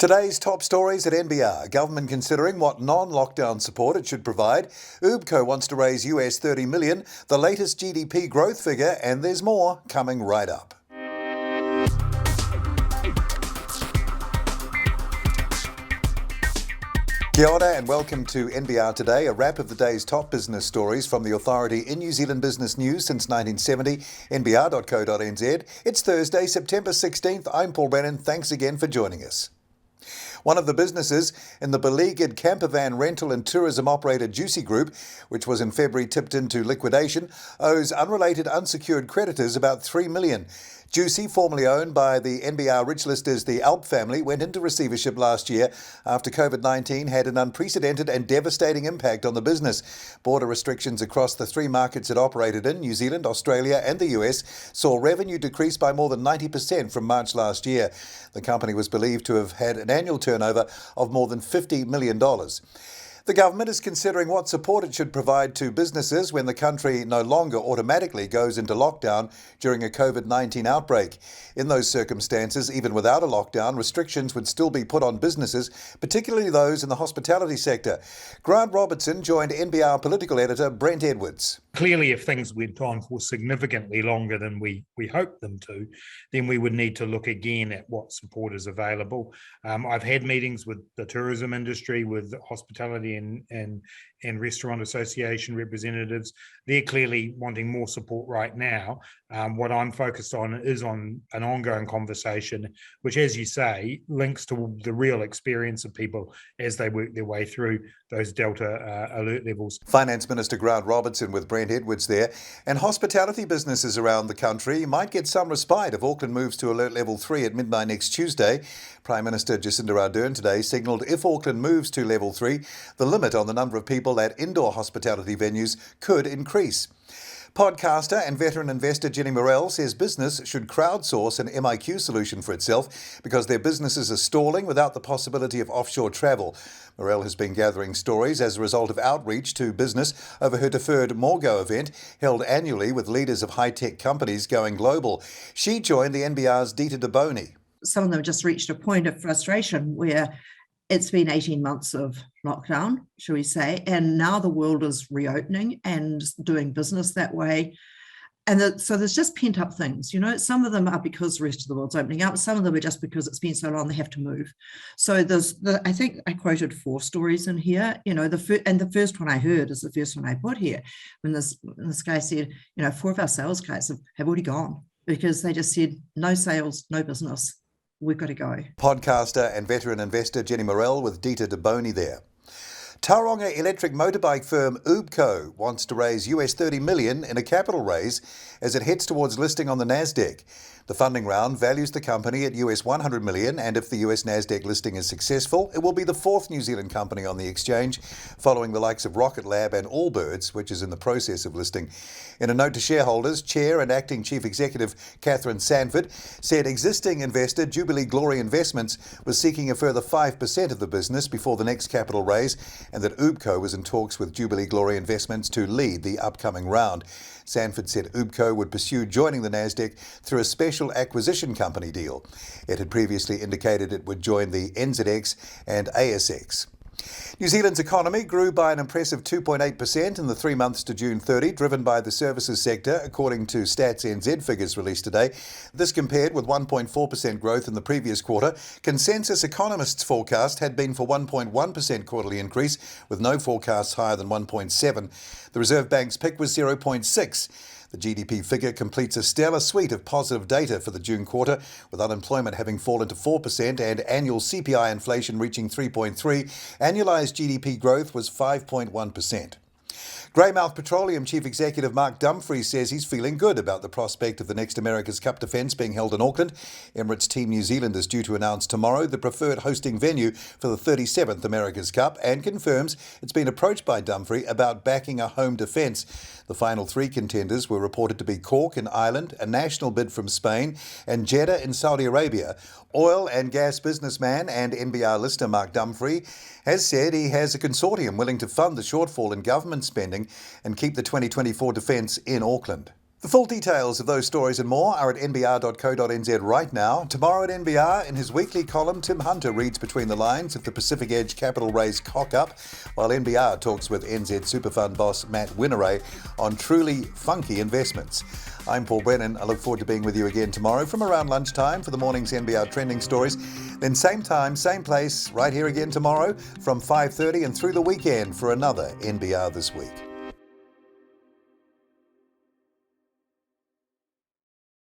Today's top stories at NBR. Government considering what non-lockdown support it should provide. Ubco wants to raise US $30 million, the latest GDP growth figure, and there's more coming right up. Kia ora and welcome to NBR Today, a wrap of the day's top business stories from the authority in New Zealand business news since 1970, nbr.co.nz. It's Thursday, September 16th. I'm Paul Brennan. Thanks again for joining us. One of the businesses in the beleaguered campervan rental and tourism operator Juicy Group, which was in February tipped into liquidation, owes unrelated unsecured creditors about $3 million. Juicy, formerly owned by the NBR rich listers the Alp family, went into receivership last year after COVID-19 had an unprecedented and devastating impact on the business. Border restrictions across the three markets it operated in, New Zealand, Australia and the US, saw revenue decrease by more than 90% from March last year. The company was believed to have had an annual turnover of more than $50 million. The government is considering what support it should provide to businesses when the country no longer automatically goes into lockdown during a COVID-19 outbreak. In those circumstances, even without a lockdown, restrictions would still be put on businesses, particularly those in the hospitality sector. Grant Robertson joined NBR political editor Brent Edwards. Clearly, if things went on for significantly longer than we hoped them to, then we would need to look again at what support is available. I've had meetings with the tourism industry, with hospitality and restaurant association representatives. They're clearly wanting more support right now. What I'm focused on is on an ongoing conversation, which, as you say, links to the real experience of people as they work their way through those Delta alert levels. Finance Minister Grant Robertson with Brent Edwards there. And hospitality businesses around the country might get some respite if Auckland moves to alert level 3 at midnight next Tuesday. Prime Minister Jacinda Ardern today signalled if Auckland moves to level 3, the limit on the number of people at indoor hospitality venues could increase. Podcaster and veteran investor Jenny Morrell says business should crowdsource an MIQ solution for itself because their businesses are stalling without the possibility of offshore travel. Morrell has been gathering stories as a result of outreach to business over her deferred Morgo event held annually with leaders of high-tech companies going global. She joined the NBR's Dita DeBoni. Some of them just reached a point of frustration where it's been 18 months of lockdown, shall we say, and now the world is reopening and doing business that way. And so there's just pent up things, some of them are because the rest of the world's opening up. Some of them are just because it's been so long, they have to move. So I think I quoted 4 stories in here, the first one I heard is the first one I put here when this guy said, 4 of our sales guys have already gone because they just said no sales, no business. We've got to go. Podcaster and veteran investor Jenny Morrell with Dita DeBoni there. Tauranga electric motorbike firm Ubco wants to raise US $30 million in a capital raise as it heads towards listing on the NASDAQ. The funding round values the company at US $100 million, and if the US NASDAQ listing is successful, it will be the 4th New Zealand company on the exchange, following the likes of Rocket Lab and Allbirds, which is in the process of listing. In a note to shareholders, Chair and Acting Chief Executive Catherine Sanford said existing investor Jubilee Glory Investments was seeking a further 5% of the business before the next capital raise, and that Ubco was in talks with Jubilee Glory Investments to lead the upcoming round. Sanford said Ubco would pursue joining the NASDAQ through a special acquisition company deal. It had previously indicated it would join the NZX and ASX. New Zealand's economy grew by an impressive 2.8% in the 3 months to June 30, driven by the services sector, according to Stats NZ figures released today. This compared with 1.4% growth in the previous quarter. Consensus economists' forecast had been for 1.1% quarterly increase, with no forecasts higher than 1.7. The Reserve Bank's pick was 0.6. The GDP figure completes a stellar suite of positive data for the June quarter, with unemployment having fallen to 4% and annual CPI inflation reaching 3.3%. Annualised GDP growth was 5.1%. Greymouth Petroleum Chief Executive Mark Dumfries says he's feeling good about the prospect of the next America's Cup defence being held in Auckland. Emirates Team New Zealand is due to announce tomorrow the preferred hosting venue for the 37th America's Cup and confirms it's been approached by Dumfries about backing a home defence. The final 3 contenders were reported to be Cork in Ireland, a national bid from Spain, and Jeddah in Saudi Arabia. Oil and gas businessman and NBR listener Mark Dumfries has said he has a consortium willing to fund the shortfall in government spending and keep the 2024 defence in Auckland. The full details of those stories and more are at nbr.co.nz right now. Tomorrow at NBR, in his weekly column, Tim Hunter reads between the lines of the Pacific Edge capital raise cock-up, while NBR talks with NZ Superfund boss Matt Winneray on truly funky investments. I'm Paul Brennan. I look forward to being with you again tomorrow from around lunchtime for the morning's NBR trending stories. Then same time, same place, right here again tomorrow from 5:30 and through the weekend for another NBR This Week.